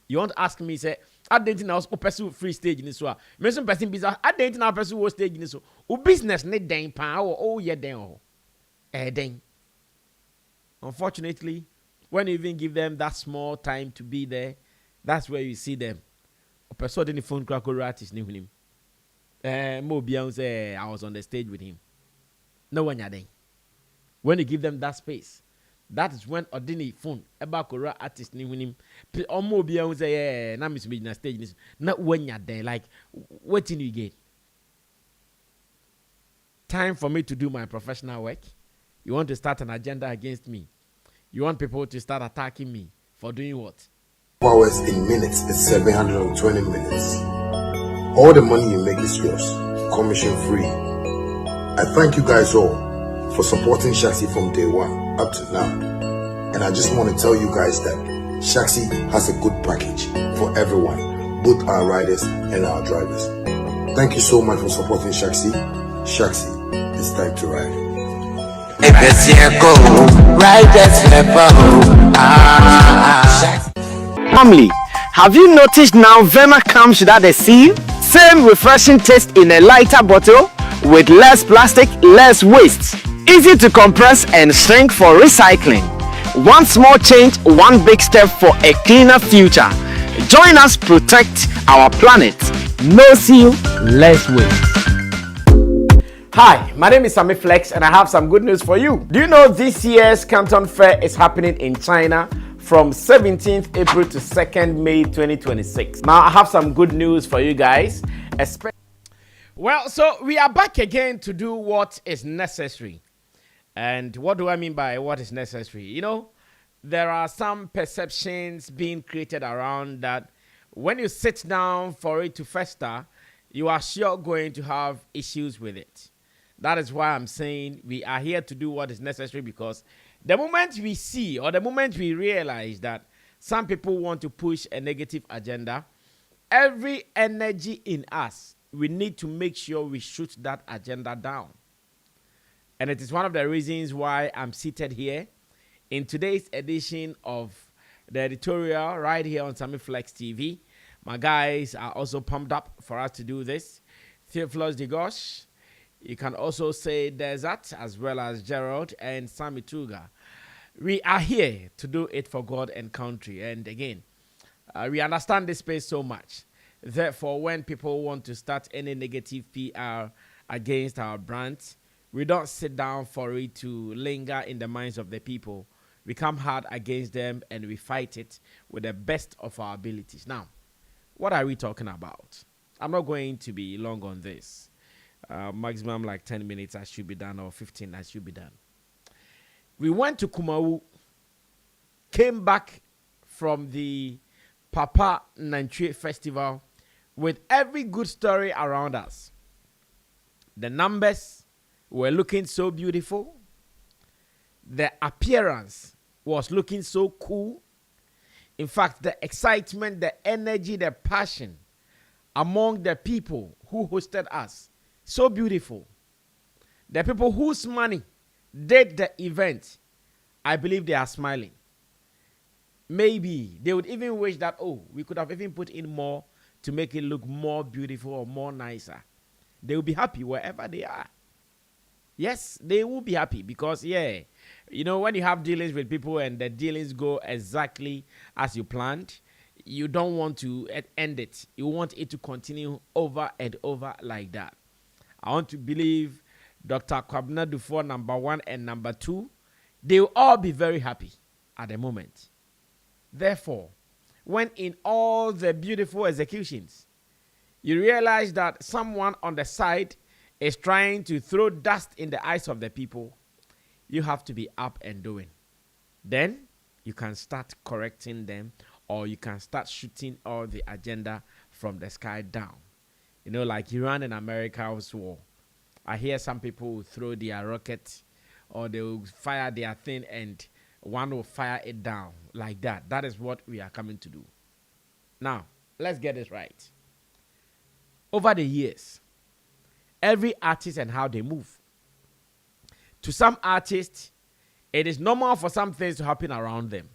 You want to ask me, say, I didn't know pursue free stage in this one. Mention person business, I didn't know pursue stage in this one. O business need dang power, oh yeah, dang. Dang. Unfortunately, when you even give them that small time to be there, that's where you see them. A person in the phone crack or artist knew him. Mo Beyonce, I was on the stage with him. No one yada. When you give them that space, that is when ordinary phone about Kora artist knew him. Or Mo Beyonce, yeah, now Miss Midna stage. Not when you're there. Like, what do you get? Time for me to do my professional work. You want to start an agenda against me? You want people to start attacking me for doing what? Hours in minutes is 720 minutes. All the money you make is yours, commission free. I thank you guys all for supporting Shaxi from day one up to now. And I just want to tell you guys that Shaxi has a good package for everyone, both our riders and our drivers. Thank you so much for supporting Shaxi. Shaxi, it's time to ride. Family, have you noticed now Vema comes without a seal? Same refreshing taste in a lighter bottle with less plastic, less waste. Easy to compress and shrink for recycling. One small change, one big step for a cleaner future. Join us protect our planet. No seal, less waste. Hi, my name is Sammy Flex and I have some good news for you. Do you know this year's Canton Fair is happening in China from 17th April to 2nd May 2026. Now I have some good news for you guys. Well, so we are back again to do what is necessary. And what do I mean by what is necessary? You know, there are some perceptions being created around that when you sit down for it to fester, you are sure going to have issues with it. That is why I'm saying we are here to do what is necessary, because the moment we see or the moment we realize that some people want to push a negative agenda, every energy in us, we need to make sure we shoot that agenda down. And it is one of the reasons why I'm seated here in today's edition of the editorial right here on Sammy Flex TV. My guys are also pumped up for us to do this. Theophilus Digosh, you can also say Desert, as well as Gerald and Sammy Tuga. We are here to do it for God and country. And again, we understand this space so much. Therefore, when people want to start any negative PR against our brand, we don't sit down for it to linger in the minds of the people. We come hard against them and we fight it with the best of our abilities. Now, what are we talking about? I'm not going to be long on this. Maximum like 10 minutes I should be done, or 15 I should be done. We went to Kumu, came back from the Papa Nantwie Festival with every good story around us. The numbers were looking so beautiful. The appearance was looking so cool. In fact, the excitement, the energy, the passion among the people who hosted us, so beautiful. The people whose money did the event, I believe they are smiling. Maybe they would even wish that, oh, we could have even put in more to make it look more beautiful or more nicer. They will be happy wherever they are. Yes, they will be happy because, yeah, you know, when you have dealings with people and the dealings go exactly as you planned, you don't want to end it. You want it to continue over and over like that. I want to believe Dr. Kwabena Dufour, number 1 and number 2, they will all be very happy at the moment. Therefore, when in all the beautiful executions, you realize that someone on the side is trying to throw dust in the eyes of the people, you have to be up and doing. Then you can start correcting them, or you can start shooting all the agenda from the sky down. You know, like Iran and America's war. I hear some people will throw their rocket or they will fire their thing and one will fire it down like that. That is what we are coming to do. Now, let's get this right. Over the years, every artist and how they move. To some artists, it is normal for some things to happen around them.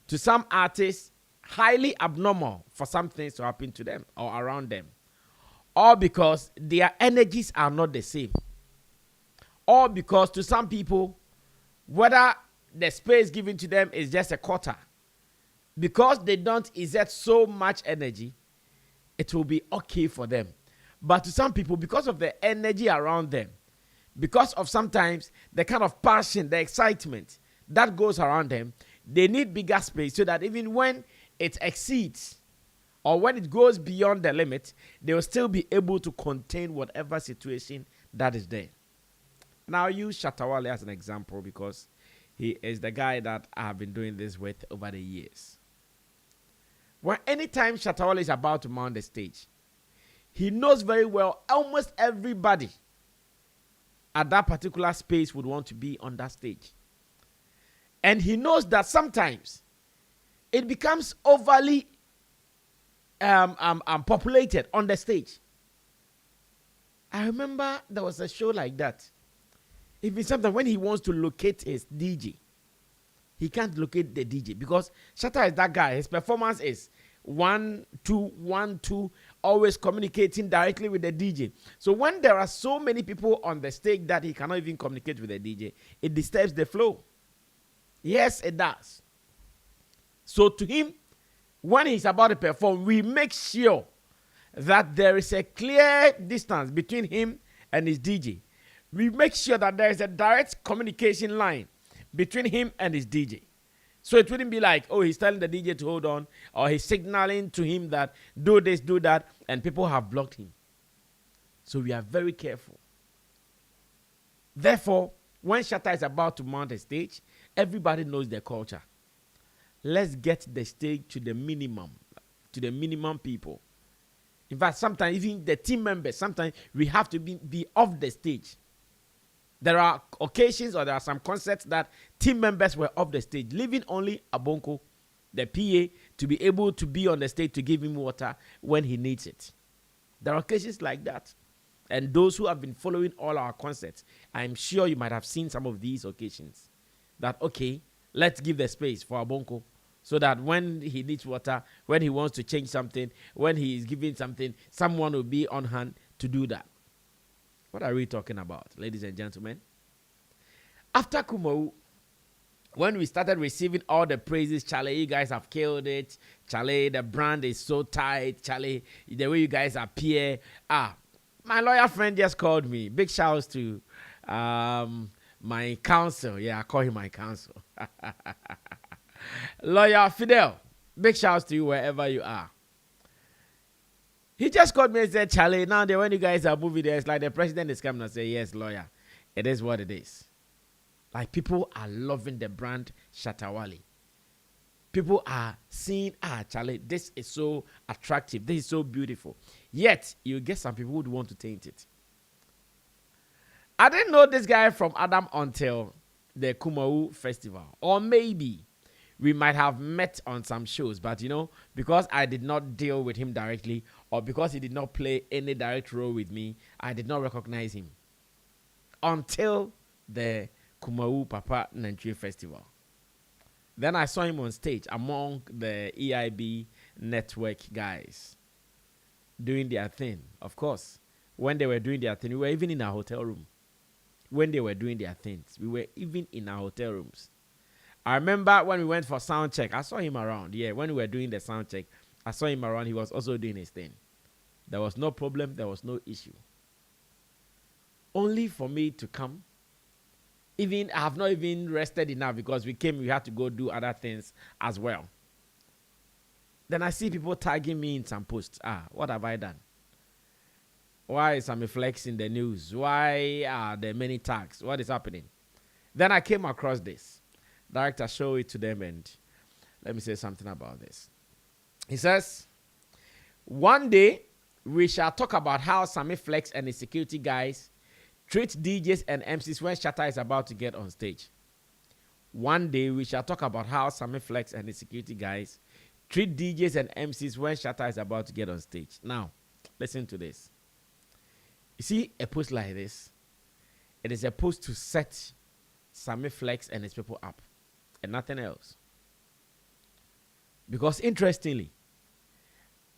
To some artists, highly abnormal for some things to happen to them or around them. All because their energies are not the same. Or because to some people, whether the space given to them is just a quarter, because they don't exert so much energy, it will be okay for them. But to some people, because of the energy around them, because of sometimes the kind of passion, the excitement that goes around them, they need bigger space so that even when it exceeds or when it goes beyond the limit, they will still be able to contain whatever situation that is there. Now, I'll use Shatta Wale as an example because he is the guy that I have been doing this with over the years. When anytime Shatta Wale is about to mount the stage, he knows very well almost everybody at that particular space would want to be on that stage. And he knows that sometimes it becomes overly populated on the stage. I remember there was a show like that. Even sometimes when he wants to locate his DJ, he can't locate the DJ because Shatta is that guy. His performance is 1 2 1 2, always communicating directly with the DJ. So when there are so many people on the stage that he cannot even communicate with the DJ, it disturbs the flow. Yes, it does. So to him, when he's about to perform, we make sure that there is a clear distance between him and his DJ. We make sure that there is a direct communication line between him and his DJ. So it wouldn't be like, oh, he's telling the DJ to hold on, or he's signaling to him that do this, do that, and people have blocked him. So we are very careful. Therefore, when Shatta is about to mount a stage, everybody knows their culture. Let's get the stage to the minimum people. In fact, sometimes even the team members, sometimes we have to be off the stage. There are occasions or there are some concerts that team members were off the stage, leaving only Abonko, the PA, to be able to be on the stage to give him water when he needs it. There are occasions like that. And those who have been following all our concerts, I'm sure you might have seen some of these occasions. That, okay, let's give the space for Abonko so that when he needs water, when he wants to change something, when he is giving something, someone will be on hand to do that. What are we talking about, ladies and gentlemen? After Kumu, when we started receiving all the praises, Charlie, you guys have killed it. Charlie, the brand is so tight. Charlie, the way you guys appear. My lawyer friend just called me. Big shouts to my counsel. Yeah, I call him my counsel. Lawyer Fidel. Big shouts to you wherever you are. He just called me and said, Charlie, now when you guys are moving there, it's like the president is coming and say, yes, lawyer, it is what it is. Like, people are loving the brand Shatta Wale. People are seeing, Charlie, this is so attractive. This is so beautiful. Yet, you get some people who would want to taint it. I didn't know this guy from Adam until the Kumu festival. Or maybe we might have met on some shows, but because I did not deal with him directly, or because he did not play any direct role with me, I did not recognize him until the Kumu Papa Nigeria Festival. Then I saw him on stage among the EIB network guys doing their thing. Of course, when they were doing their thing, we were even in our hotel room. When they were doing their things, we were even in our hotel rooms. I remember when we went for sound check, I saw him around. Yeah, when we were doing the sound check, I saw him around. He was also doing his thing. There was no problem. There was no issue. Only for me to come. I have not even rested enough because we had to go do other things as well. Then I see people tagging me in some posts. What have I done? Why is Sammy Flex in the news? Why are there many tags? What is happening? Then I came across this. Director, show it to them and let me say something about this. He says, one day we shall talk about how Sammy Flex and his security guys treat DJs and MCs when Shatta is about to get on stage. One day we shall talk about how Sammy Flex and his security guys treat DJs and MCs when Shatta is about to get on stage. Now, listen to this. You see a post like this? It is a post to set Sammy Flex and his people up and nothing else. Because interestingly,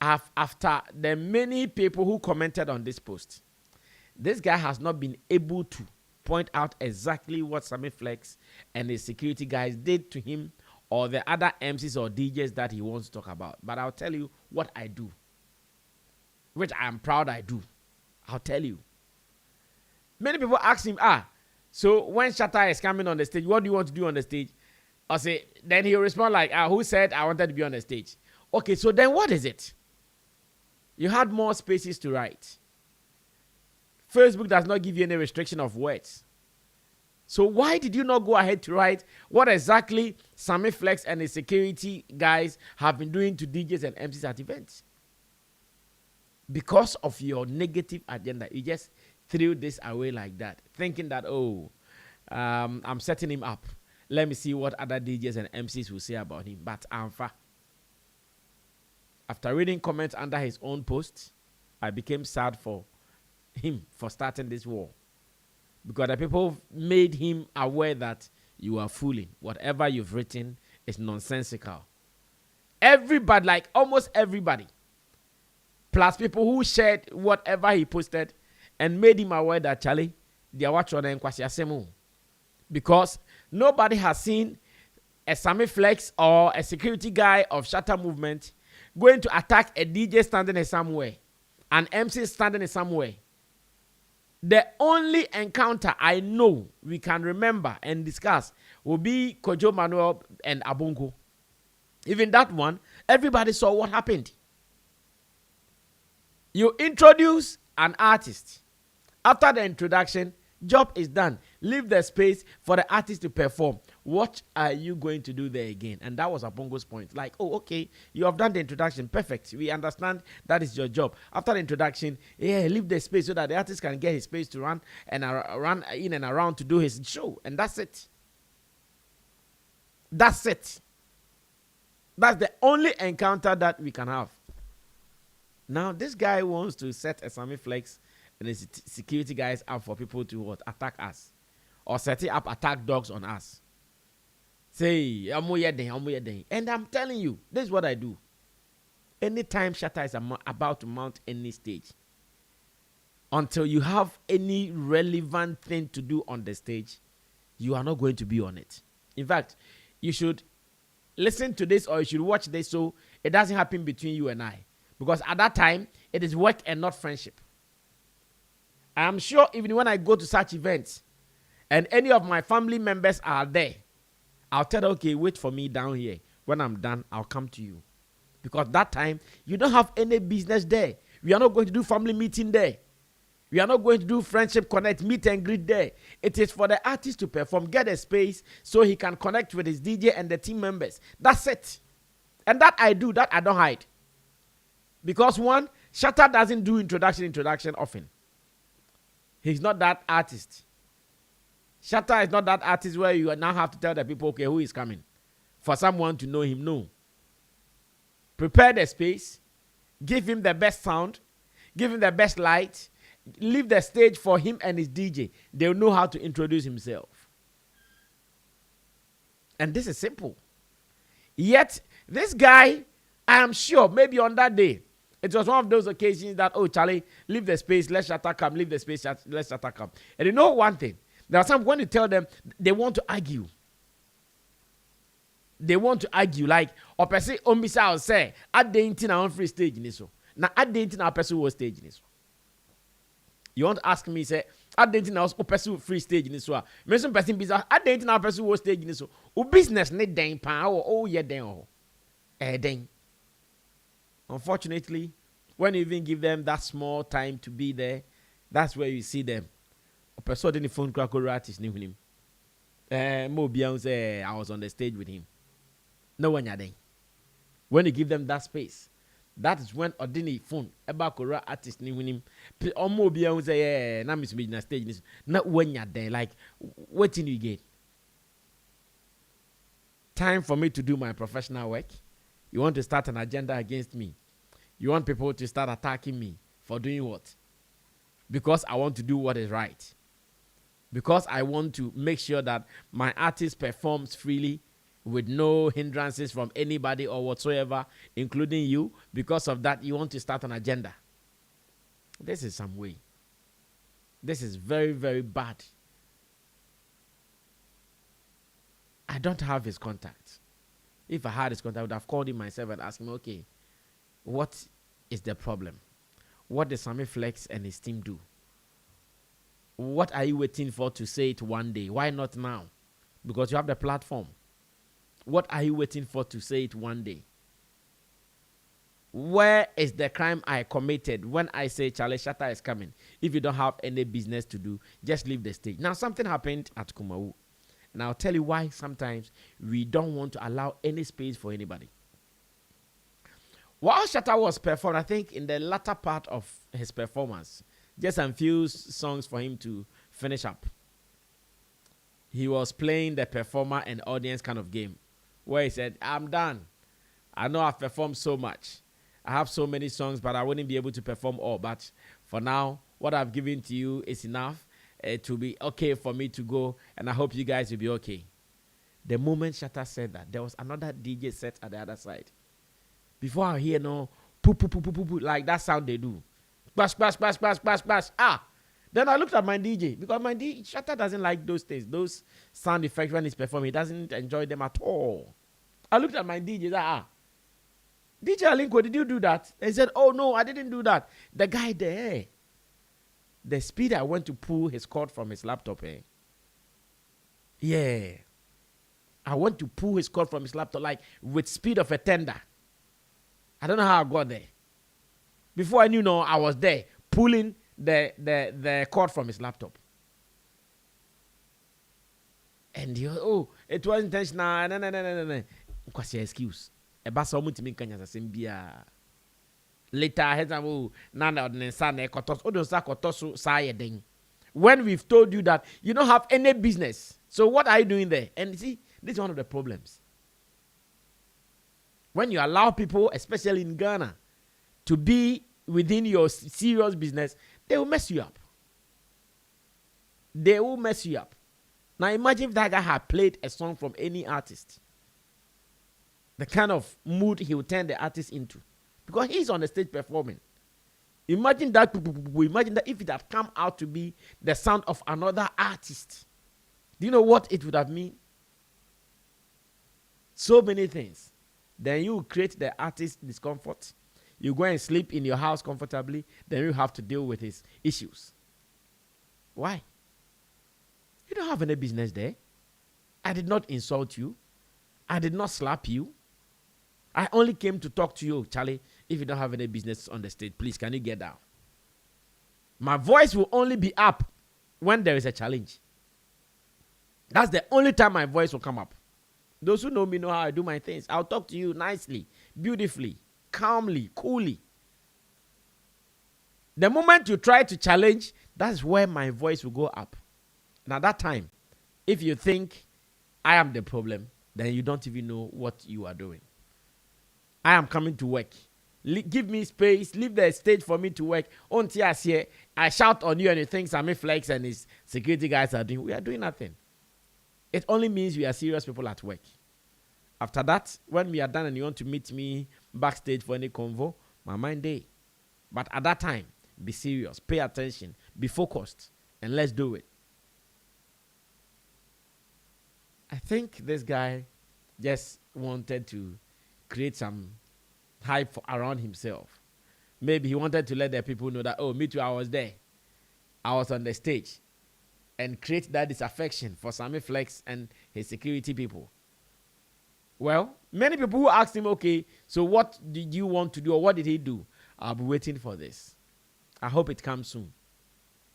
after the many people who commented on this post, this guy has not been able to point out exactly what Sammy Flex and his security guys did to him or the other MCs or DJs that he wants to talk about. But I'll tell you what I do, which I am proud I do. I'll tell you. Many people ask him, so when Shatta is coming on the stage, what do you want to do on the stage? I say, then he'll respond like, who said I wanted to be on the stage? Okay, so then what is it? You had more spaces to write. Facebook does not give you any restriction of words. So why did you not go ahead to write what exactly Sammy Flex and his security guys have been doing to DJs and MCs at events? Because of your negative agenda, you just threw this away like that, thinking that, I'm setting him up. Let me see what other DJs and MCs will say about him. But after reading comments under his own post, I became sad for him for starting this war. Because the people made him aware that you are fooling. Whatever you've written is nonsensical. Everybody, like almost everybody, plus people who shared whatever he posted and made him aware that, Charlie, they are watching and kwasiasemu. Because nobody has seen a Sammy Flex or a security guy of Shatta movement going to attack a DJ standing in somewhere, an MC standing in somewhere. The only encounter I know we can remember and discuss will be Kojo Manuel and Abongo. Even that one, everybody saw what happened. You introduce an artist. After the introduction, job is done. Leave the space for the artist to perform. What are you going to do there again? And that was Abongo's point. Like, okay, you have done the introduction. Perfect. We understand that is your job. After the introduction, leave the space so that the artist can get his space to run and run in and around to do his show. And that's it. That's it. That's the only encounter that we can have. Now, this guy wants to set a Sammy Flex and his security guys up for people to attack us. Or setting up attack dogs on us. Say, and I'm telling you, this is what I do. Anytime Shatta is about to mount any stage, until you have any relevant thing to do on the stage, you are not going to be on it. In fact, you should listen to this or you should watch this so it doesn't happen between you and I. Because at that time, it is work and not friendship. I am sure even when I go to such events and any of my family members are there, I'll tell them, okay, wait for me down here. When I'm done, I'll come to you. Because that time, you don't have any business there. We are not going to do family meeting there. We are not going to do friendship connect, meet and greet there. It is for the artist to perform, get a space so he can connect with his DJ and the team members. That's it. And that I do, that I don't hide. Because one, Shatta doesn't do introduction often. He's not that artist. Shatta is not that artist where you now have to tell the people, okay, who is coming? For someone to know him, no. Prepare the space. Give him the best sound. Give him the best light. Leave the stage for him and his DJ. They'll know how to introduce himself. And this is simple. Yet, this guy, I am sure, maybe on that day, it was one of those occasions that, Charlie, leave the space, let Shatta come, leave the space, let Shatta come. And you know one thing? There are some, when you tell them, they want to argue. They want to argue, like, or person, Omisa will say, at the internet on free stage in this one. Now, at the internet, person was stage in this one. You want to ask me, say, at the internet, person free stage in this one. Mention person business, at the internet, person was stage in this one. O business need den power, yeah, den. Den. Unfortunately, when you even give them that small time to be there, that's where you see them. A person in the phone crack artist knew him. Mo Beyonce, I was on the stage with him. No one you're there. When you give them that space, that is when ordinary phone about Kora artist knew him. Mo Beyonce, na miss me na stage. Not when you're there. Like, what do you get? Time for me to do my professional work. You want to start an agenda against me. You want people to start attacking me for doing what? Because I want to do what is right. Because I want to make sure that my artist performs freely with no hindrances from anybody or whatsoever, including you. Because of that, you want to start an agenda. This is some way. This is very, very bad. I don't have his contact. If I had his contact, I would have called him myself and asked him, okay, what is the problem? What does Sammy Flex and his team do? What are you waiting for to say it one day? Why not now? Because you have the platform. What are you waiting for to say it one day? Where is the crime I committed when I say Charlie Shatta is coming? If you don't have any business to do, just leave the stage. Now, something happened at Kumu. And I'll tell you why sometimes we don't want to allow any space for anybody. While Shatta was performed, I think in the latter part of his performance, just a few songs for him to finish up, he was playing the performer and audience kind of game, where he said, I'm done. I know I've performed so much. I have so many songs, but I wouldn't be able to perform all. But for now, what I've given to you is enough to be okay for me to go, and I hope you guys will be okay. The moment Shatta said that, there was another DJ set at the other side. Before I hear no poo poo poo poo poo, like that sound they do, bash bash bash bash bash bash. Then I looked at my DJ, because my DJ Shatta doesn't like those things, those sound effects when he's performing. He doesn't enjoy them at all. I looked at my DJ, DJ Alinko, did you do that? And he said, oh no, I didn't do that. The guy there, the speed I went to pull his cord from his laptop, yeah, I went to pull his cord from his laptop like with speed of a tender. I don't know how I got there. Before I knew, no, I was there pulling the cord from his laptop. And it was intentional. No. Because your excuse. Later, I had when we've told you that you don't have any business. So what are you doing there? And you see, this is one of the problems. When you allow people, especially in Ghana, to be within your serious business, they will mess you up. They will mess you up. Now imagine if that guy had played a song from any artist. The kind of mood he would turn the artist into. Because he's on the stage performing. Imagine that if it had come out to be the sound of another artist. Do you know what it would have mean? So many things. Then you create the artist's discomfort. You go and sleep in your house comfortably. Then you have to deal with his issues. Why? You don't have any business there. I did not insult you. I did not slap you. I only came to talk to you, Charlie. If you don't have any business on the stage, please, can you get down? My voice will only be up when there is a challenge. That's the only time my voice will come up. Those who know me know how I do my things. I'll talk to you nicely, beautifully, calmly, coolly. The moment you try to challenge, that's where my voice will go up. Now that time, if you think I am the problem, then you don't even know what you are doing. I am coming to work. Give me space. Leave the stage for me to work. Until I see, I shout on you and you think Sammy Flex and his security guys are doing. We are doing nothing. It only means we are serious people at work. After that, when we are done and you want to meet me backstage for any convo, my mind day. But at that time, be serious, pay attention, be focused, and let's do it. I think this guy just wanted to create some hype around himself. Maybe he wanted to let the people know that, oh, me too, I was there. I was on the stage. And create that disaffection for Sammy Flex and his security people. Well, many people who asked him, okay, so what did you want to do or what did he do? I'll be waiting for this. I hope it comes soon.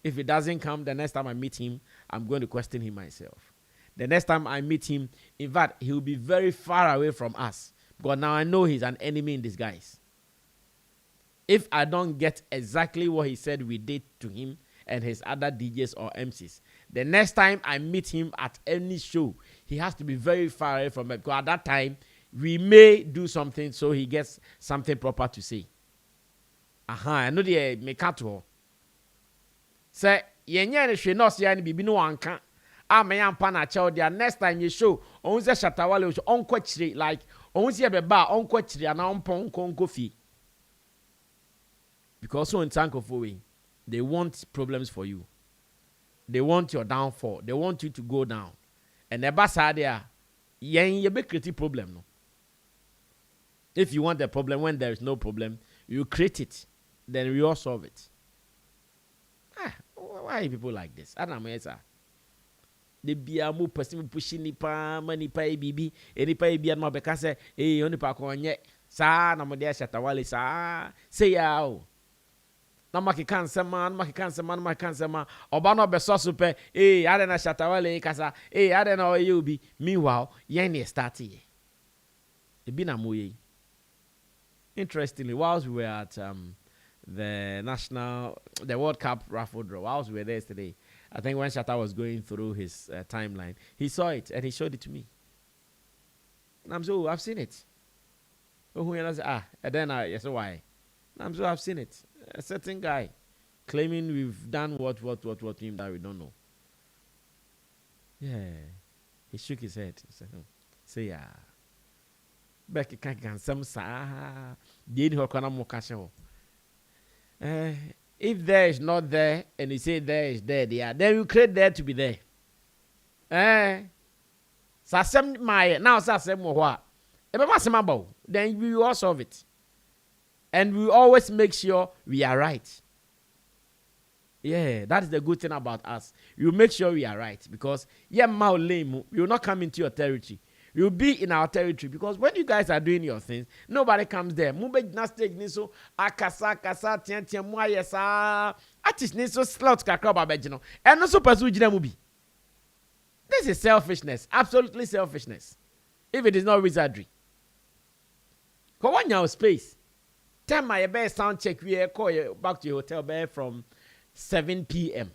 If it doesn't come, the next time I meet him, I'm going to question him myself. The next time I meet him, in fact, he will be very far away from us. Because now I know he's an enemy in disguise. If I don't get exactly what he said we did to him and his other DJs or MCs, the next time I meet him at any show, he has to be very far away from me. Because at that time, we may do something so he gets something proper to say. I know the mekato. Say, yenye ne hwe no se ya ne bibi no anka. me am pana chow there. Next time you show, on say Shatta Wale show on kwachiri like on see be ba on kwachiri and on pon kofi. Because so in tanko for we, they want problems for you. They want your downfall. They want you to go down. And the boss are there. You be create problem no. If you want the problem when there is no problem, you create it. Then we all solve it. Why are people like this? I don't know, sir. The bia mu person pushing nipa money pa bibi eni pa bia no be ka say oni pa ko nye sa na mo de Shatta Wale sa say ya o na makika nsema oba no be so super ade na Shatta Wale kasa ade na oye obi meanwhile yen ne start here e bi na moye. Interestingly, whilst we were at the World Cup raffle draw, whilst we were there yesterday, I think when Shatta was going through his timeline, he saw it and he showed it to me. And I'm so, I've seen it. And then I said, why? And I'm so, I've seen it. A certain guy claiming we've done what to him that we don't know. Yeah. He shook his head. He said, say, yeah. Becky can some sa. Did her kana if there is not there and you say there is there, then you create there to be there. Sasem my now sasem what? Then we will all solve it. And we always make sure we are right. Yeah, that is the good thing about us. You make sure we are right because we will not come into your territory. You'll be in our territory because when you guys are doing your things, nobody comes there. Mube na stage ni so akasa tian mu ayesa. Artist ni so slot kakra ba bejino. And no so person jina mu bi. This is selfishness, absolutely selfishness. If it is not wizardry. Ko one your space. Tell my best sound check we call you back to your hotel bed from 7 p.m.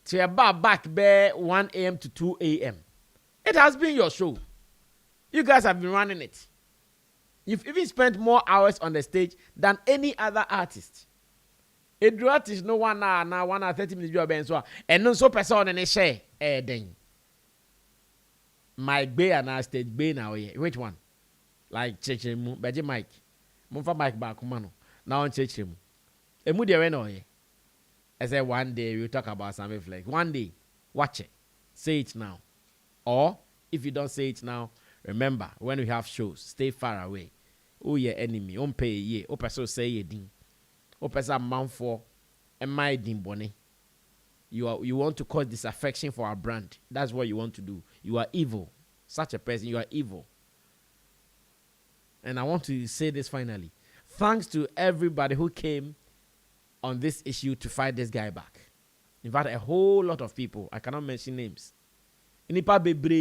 to your back bed 1 a.m. to 2 a.m. It has been your show. You guys have been running it. You've even spent more hours on the stage than any other artist. A draw artist no 1 hour now 1 hour 30 minutes job and so on. And no so person and a share then. My bay and our stage bay now here. Which one? Like Chechemu, Beji Mike. Mumfa Mike back mano. Now on Chechemu. Emu de no here. I said one day we'll talk about Sammy Flex. One day. Watch it. Say it now. Or if you don't say it now, remember, when we have shows, stay far away. Oh, your enemy, on pay ye. O person say ye ding. O person man for a my ding bonnet. You want to cause disaffection for our brand. That's what you want to do. You are evil. Such a person, you are evil. And I want to say this finally. Thanks to everybody who came on this issue to fight this guy back. In fact, a whole lot of people. I cannot mention names. Nipa bebre,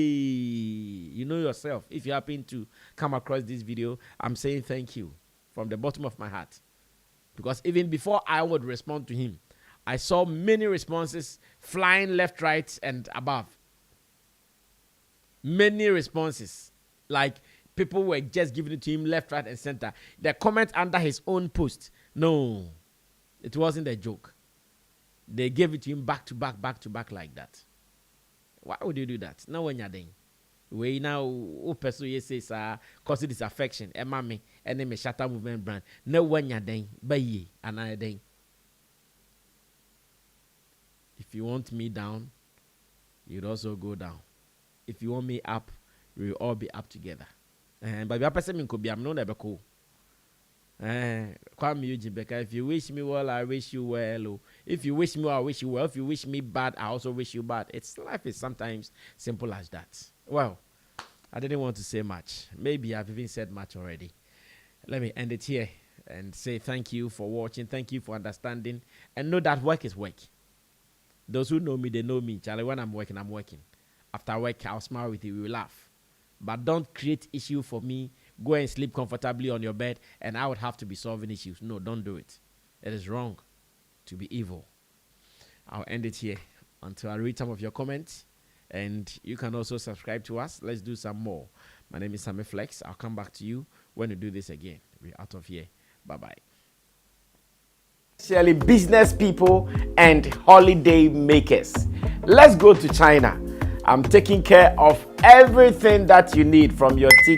you know yourself. If you happen to come across this video, I'm saying thank you from the bottom of my heart. Because even before I would respond to him, I saw many responses flying left, right, and above. Many responses. Like people were just giving it to him left, right, and center. The comment under his own post, no, it wasn't a joke. They gave it to him back to back like that. Why would you do that? Now when you're doing, we now person you say cause it is affection. Me and then me Shatta movement brand. No when you're doing, by ye and I doing. If you want me down, you'd also go down. If you want me up, we'll all be up together. But the person could be I'm not ever cool. If you wish me well, I wish you well. If you wish me well, I wish you well. If you wish me bad, I also wish you bad. Life is sometimes simple as that. Well, I didn't want to say much. Maybe I've even said much already. Let me end it here and say thank you for watching. Thank you for understanding. And know that work is work. Those who know me, they know me. Charlie, when I'm working, I'm working. After work, I'll smile with you. We will laugh. But don't create issue for me. Go and sleep comfortably on your bed and I would have to be solving issues. No, don't do it. It is wrong to be evil. I'll end it here until I read some of your comments. And you can also subscribe to us. Let's do some more. My name is Sammy Flex. I'll come back to you when we do this again. We're out of here. Bye-bye. Especially business people and holiday makers. Let's go to China. I'm taking care of everything that you need from your tea